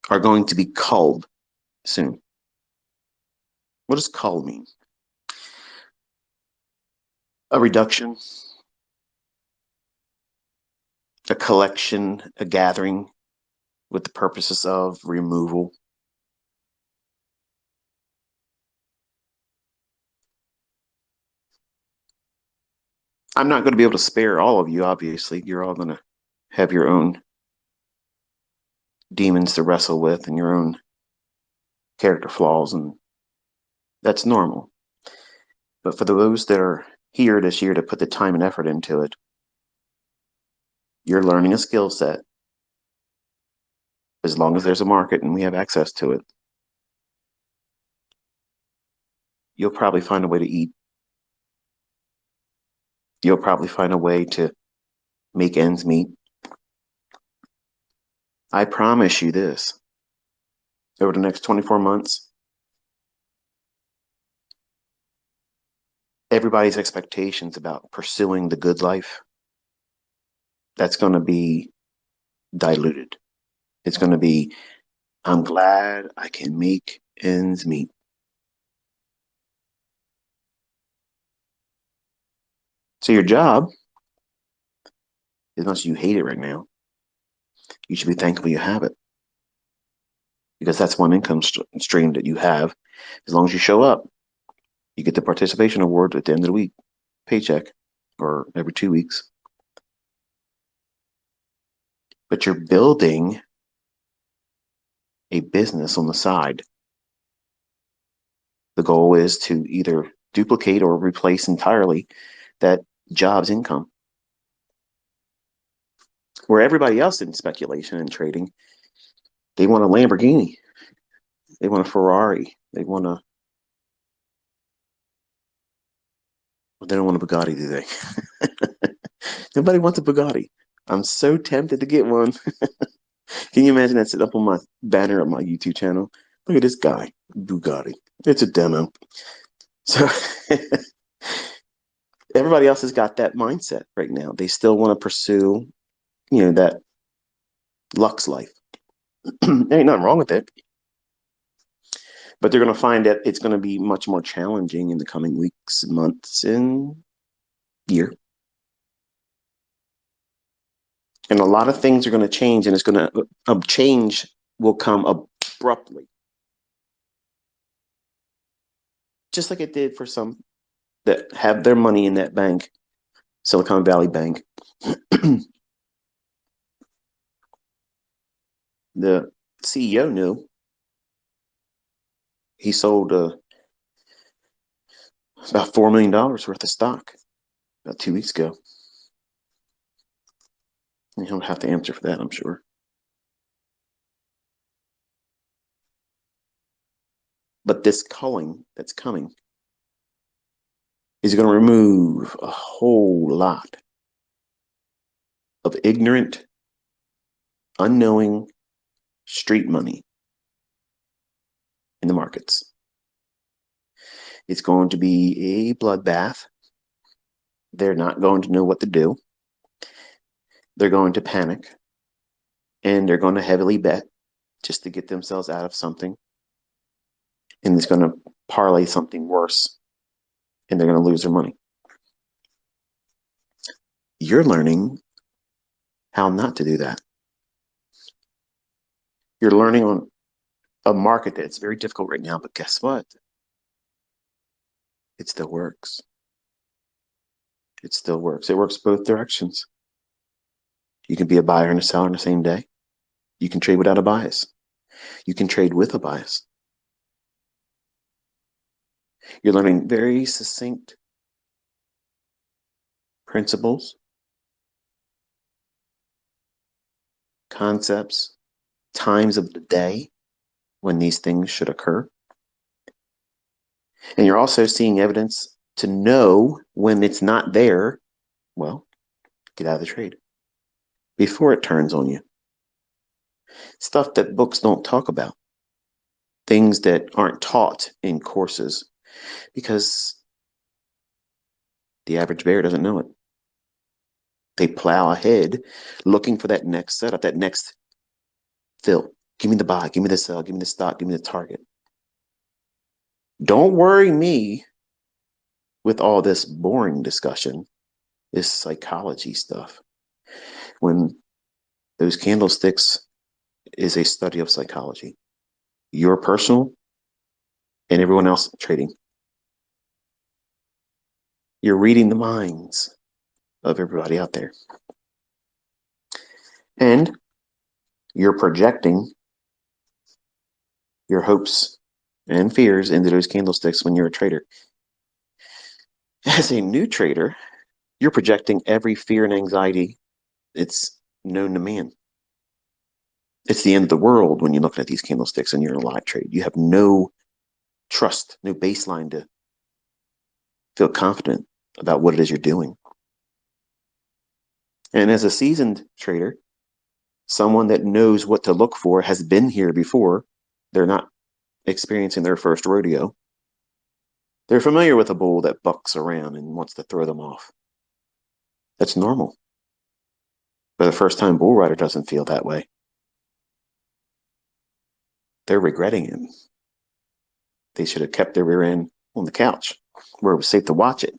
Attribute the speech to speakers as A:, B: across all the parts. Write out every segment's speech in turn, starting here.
A: are going to be culled soon. What does cull mean? A reduction, a collection, a gathering with the purposes of removal. I'm not going to be able to spare all of you, obviously. You're all going to have your own demons to wrestle with and your own character flaws, and that's normal. But for those that are here this year to put the time and effort into it, you're learning a skill set. As long as there's a market and we have access to it, you'll probably find a way to eat. You'll probably find a way to make ends meet. I promise you this, over the next 24 months, everybody's expectations about pursuing the good life, that's going to be diluted. It's going to be, I'm glad I can make ends meet. So your job, as much as you hate it right now, you should be thankful you have it, because that's one income stream that you have. As long as you show up, you get the participation award at the end of the week, paycheck, or every 2 weeks. But you're building a business on the side. The goal is to either duplicate or replace entirely that job's income. Where everybody else in speculation and trading, they want a Lamborghini, they want a Ferrari, they don't want a Bugatti, do they? Nobody wants a Bugatti. I'm so tempted to get one. Can you imagine that sitting up on my banner of my YouTube channel? Look at this guy, Bugatti. It's a demo. So everybody else has got that mindset right now. They still want to pursue, that Lux life. There ain't nothing wrong with it. But they're going to find that it's going to be much more challenging in the coming weeks, months, and year. And a lot of things are going to change, and it's going to change will come abruptly, just like it did for some that have their money in that bank, Silicon Valley Bank. The CEO knew. He sold about $4 million worth of stock about 2 weeks ago. And he'll have to answer for that, I'm sure. But this culling that's coming is going to remove a whole lot of ignorant, unknowing street money in the markets. It's going to be a bloodbath. They're not going to know what to do. They're going to panic, and they're going to heavily bet just to get themselves out of something. And it's going to parlay something worse, and they're going to lose their money. You're learning how not to do that. You're learning on a market that's very difficult right now, but guess what? It still works. It still works. It works both directions. You can be a buyer and a seller in the same day. You can trade without a bias. You can trade with a bias. You're learning very succinct principles, concepts, times of the day when these things should occur. And you're also seeing evidence to know when it's not there. Well, get out of the trade before it turns on you. Stuff that books don't talk about, things that aren't taught in courses, because the average bear doesn't know it. They plow ahead looking for that next setup, that next fill. Give me the buy, give me the sell, give me the stock, give me the target. Don't worry me with all this boring discussion, this psychology stuff. When those candlesticks is a study of psychology, your personal and everyone else trading. You're reading the minds of everybody out there. And you're projecting your hopes and fears into those candlesticks when you're a trader. As a new trader, you're projecting every fear and anxiety it's known to man. It's the end of the world when you're looking at these candlesticks and you're in a live trade. You have no trust, no baseline to feel confident about what it is you're doing. And as a seasoned trader, someone that knows what to look for, has been here before, they're not experiencing their first rodeo. They're familiar with a bull that bucks around and wants to throw them off. That's normal. But a first time bull rider doesn't feel that way. They're regretting it. They should have kept their rear end on the couch where it was safe to watch it,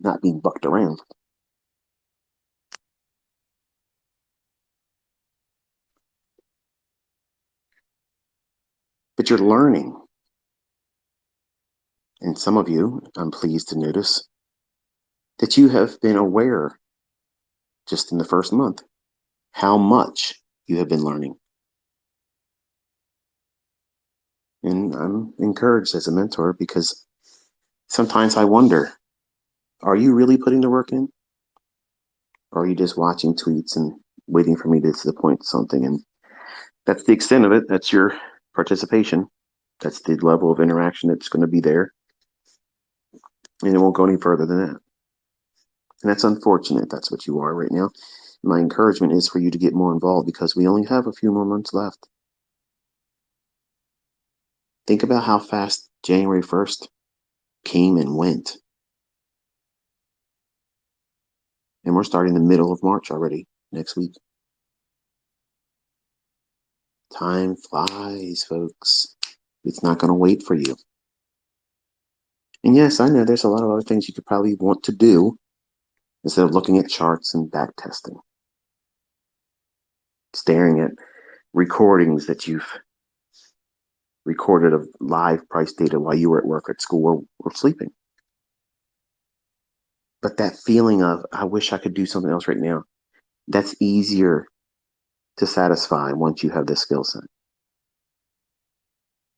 A: not being bucked around. But you're learning. And some of you, I'm pleased to notice, that you have been aware just in the first month how much you have been learning. And I'm encouraged as a mentor because sometimes I wonder, are you really putting the work in? Or are you just watching tweets and waiting for me to disappoint something? And that's the extent of it. That's your participation. That's the level of interaction that's going to be there. And it won't go any further than that. And that's unfortunate. That's what you are right now. My encouragement is for you to get more involved because we only have a few more months left. Think about how fast January 1st came and went. And we're starting the middle of March already next week. Time flies, folks. It's not going to wait for you. And yes, I know there's a lot of other things you could probably want to do instead of looking at charts and back testing, staring at recordings that you've recorded of live price data while you were at work, at school, or sleeping. But that feeling of, I wish I could do something else right now, that's easier to satisfy once you have this skill set.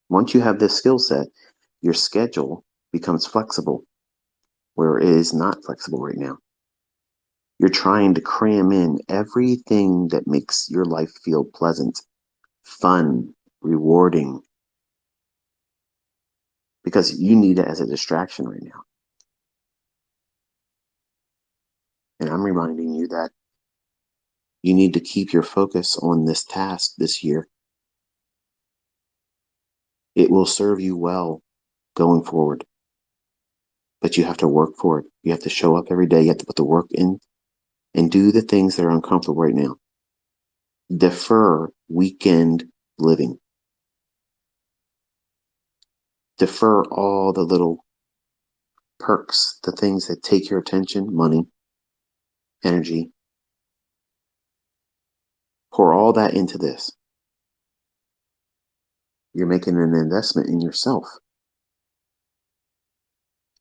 A: Once you have this skill set, your schedule becomes flexible, where it is not flexible right now. You're trying to cram in everything that makes your life feel pleasant, fun, rewarding, because you need it as a distraction right now. And I'm reminding you that you need to keep your focus on this task this year. It will serve you well going forward. But you have to work for it. You have to show up every day. You have to put the work in and do the things that are uncomfortable right now. Defer weekend living. Defer all the little perks, the things that take your attention, money, energy. Pour all that into this. You're making an investment in yourself.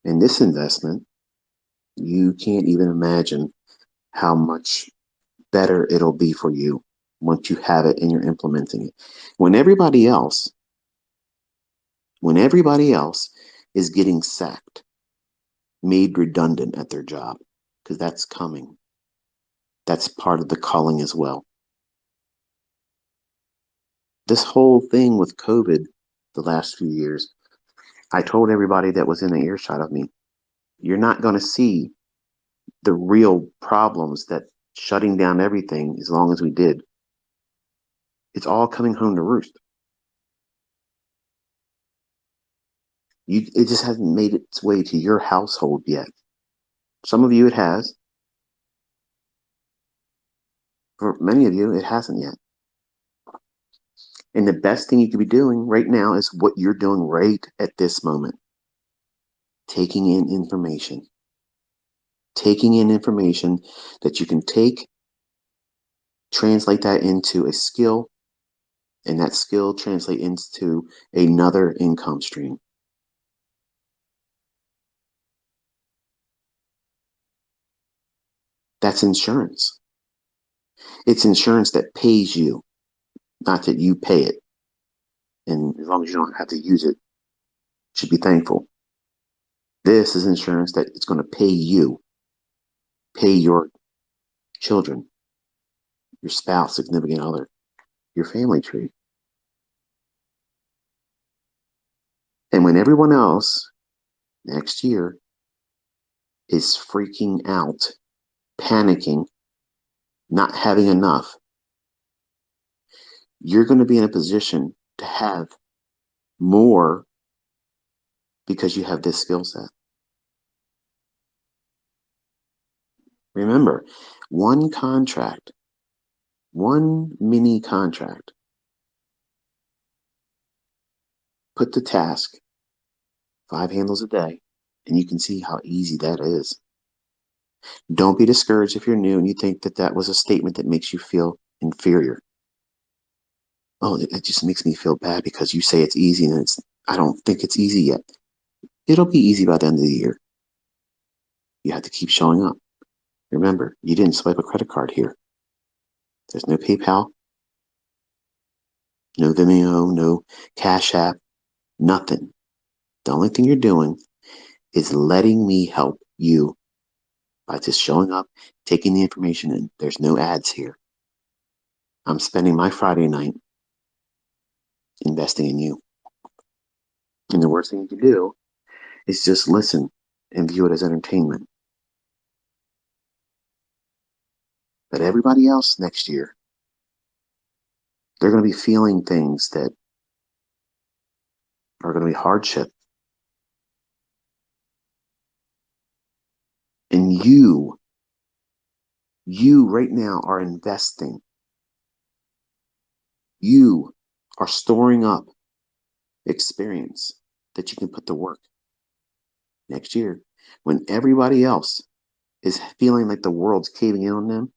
A: And this investment, you can't even imagine how much better it'll be for you once you have it and you're implementing it. When everybody else is getting sacked, made redundant at their job, because that's coming. That's part of the culling as well. This whole thing with COVID the last few years, I told everybody that was in the earshot of me, you're not going to see the real problems that shutting down everything as long as we did. It's all coming home to roost. It just hasn't made its way to your household yet. Some of you it has. For many of you, it hasn't yet. And the best thing you could be doing right now is what you're doing right at this moment, taking in information. Taking in information that you can take, translate that into a skill, and that skill translate into another income stream. That's insurance. It's insurance that pays you, not that you pay it. And as long as you don't have to use it, you should be thankful. This is insurance that it's going to pay you, pay your children, your spouse, significant other, your family tree. And when everyone else next year is freaking out, panicking, not having enough, you're going to be in a position to have more because you have this skill set. Remember, one contract, one mini contract, put the task 5 handles a day, and you can see how easy that is. Don't be discouraged if you're new and you think that that was a statement that makes you feel inferior. Oh, it just makes me feel bad because you say it's easy and I don't think it's easy yet. It'll be easy by the end of the year. You have to keep showing up. Remember, you didn't swipe a credit card here. There's no PayPal, no Vimeo, no Cash App, nothing. The only thing you're doing is letting me help you by just showing up, taking the information in. There's no ads here. I'm spending my Friday night investing in you. And the worst thing you can do is just listen and view it as entertainment. But everybody else next year, they're going to be feeling things that are going to be hardship. And you right now are investing. You are storing up experience that you can put to work next year when everybody else is feeling like the world's caving in on them.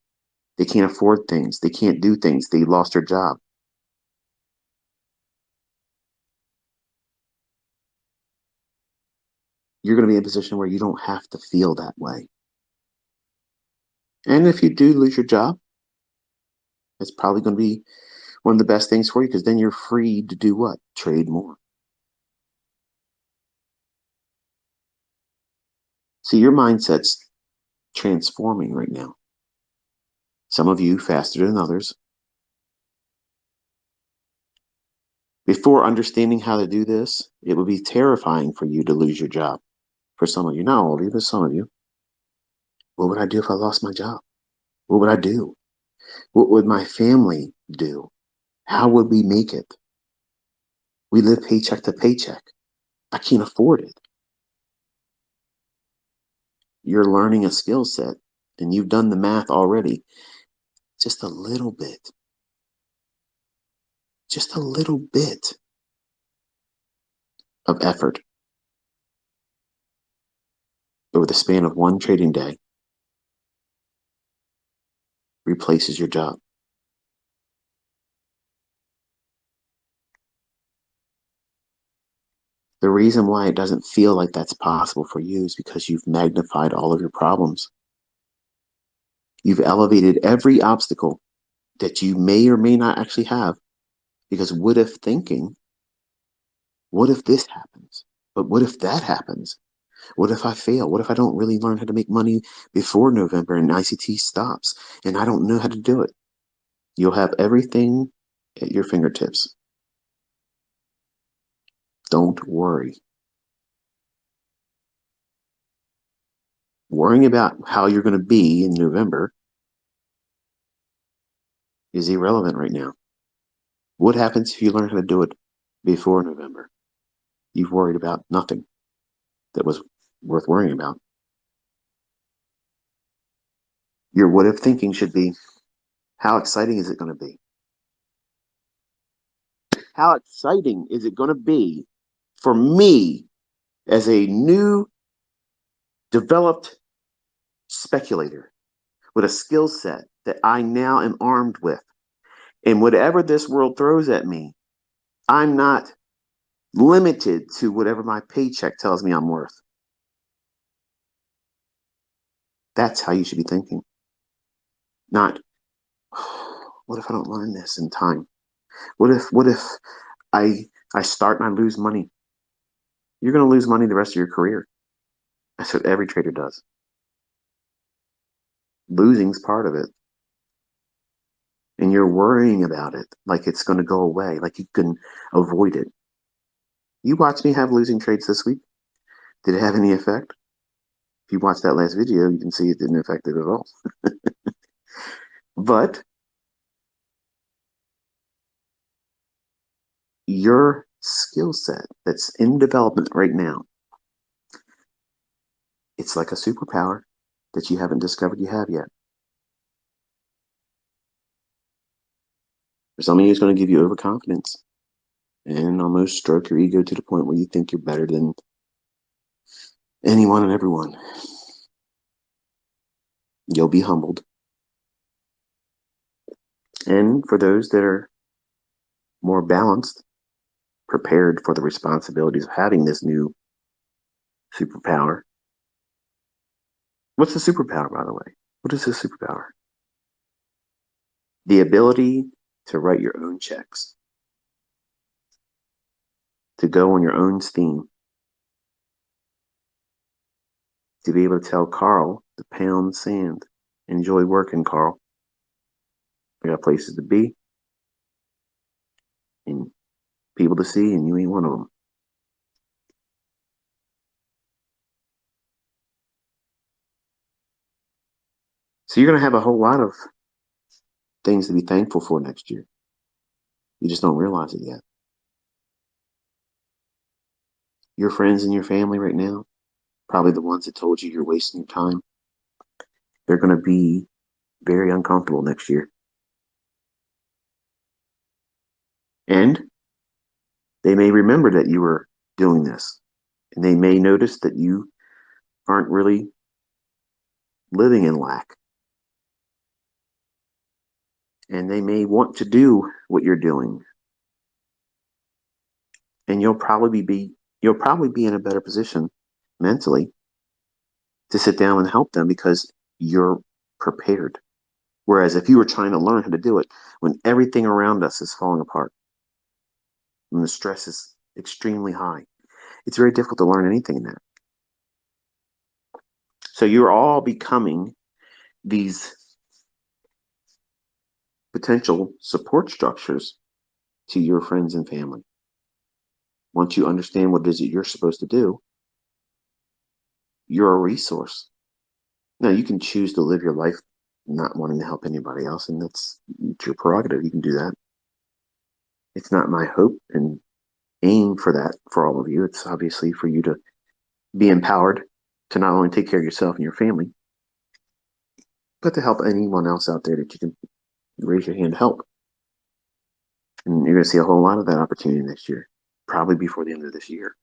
A: They can't afford things. They can't do things. They lost their job. You're going to be in a position where you don't have to feel that way. And if you do lose your job, it's probably going to be one of the best things for you because then you're free to do what? Trade more. See, your mindset's transforming right now. Some of you faster than others. Before understanding how to do this, it would be terrifying for you to lose your job. For some of you, not all of you, but some of you. What would I do if I lost my job? What would I do? What would my family do? How would we make it? We live paycheck to paycheck. I can't afford it. You're learning a skill set and you've done the math already. Just a little bit. Just a little bit of effort over the span of one trading day replaces your job. The reason why it doesn't feel like that's possible for you is because you've magnified all of your problems. You've elevated every obstacle that you may or may not actually have because what if thinking, what if this happens? But what if that happens? What if I fail? What if I don't really learn how to make money before November and ICT stops and I don't know how to do it? You'll have everything at your fingertips. Don't worry. Worrying about how you're going to be in November is irrelevant right now. What happens if you learn how to do it before November? You've worried about nothing that was worth worrying about. Your what if thinking should be How exciting is it going to be? How exciting is it going to be for me as a new developed speculator with a skill set that I now am armed with? And whatever this world throws at me, I'm not limited to whatever my paycheck tells me I'm worth. That's how you should be thinking. Not, what if I don't learn this in time? What if I start and I lose money? You're going to lose money the rest of your career. That's what every trader does. Losing's part of it. And you're worrying about it like it's going to go away, like you can avoid it. You watch me have losing trades this week. Did it have any effect? If you watch that last video, you can see it didn't affect it at all. But your skill set that's in development right now, it's like a superpower that you haven't discovered you have yet. For some of you, it's going to give you overconfidence and almost stroke your ego to the point where you think you're better than anyone and everyone. You'll be humbled. And for those that are more balanced, prepared for the responsibilities of having this new superpower. What's the superpower, by the way? What is this superpower? The ability to write your own checks, to go on your own steam, to be able to tell Carl to pound sand. Enjoy working, Carl. I got places to be and people to see, and you ain't one of them. So you're going to have a whole lot of things to be thankful for next year. You just don't realize it yet. Your friends and your family right now, probably the ones that told you you're wasting your time, they're going to be very uncomfortable next year. And they may remember that you were doing this. And they may notice that you aren't really living in lack. And they may want to do what you're doing. And you'll probably be in a better position mentally to sit down and help them because you're prepared. Whereas if you were trying to learn how to do it when everything around us is falling apart, when the stress is extremely high, it's very difficult to learn anything in that. So you're all becoming these potential support structures to your friends and family. Once you understand what it is that you're supposed to do, you're a resource. Now, you can choose to live your life not wanting to help anybody else, and it's your prerogative. You can do that. It's not my hope and aim for that for all of you. It's obviously for you to be empowered to not only take care of yourself and your family, but to help anyone else out there that you can raise your hand to help. And you're going to see a whole lot of that opportunity next year, probably before the end of this year.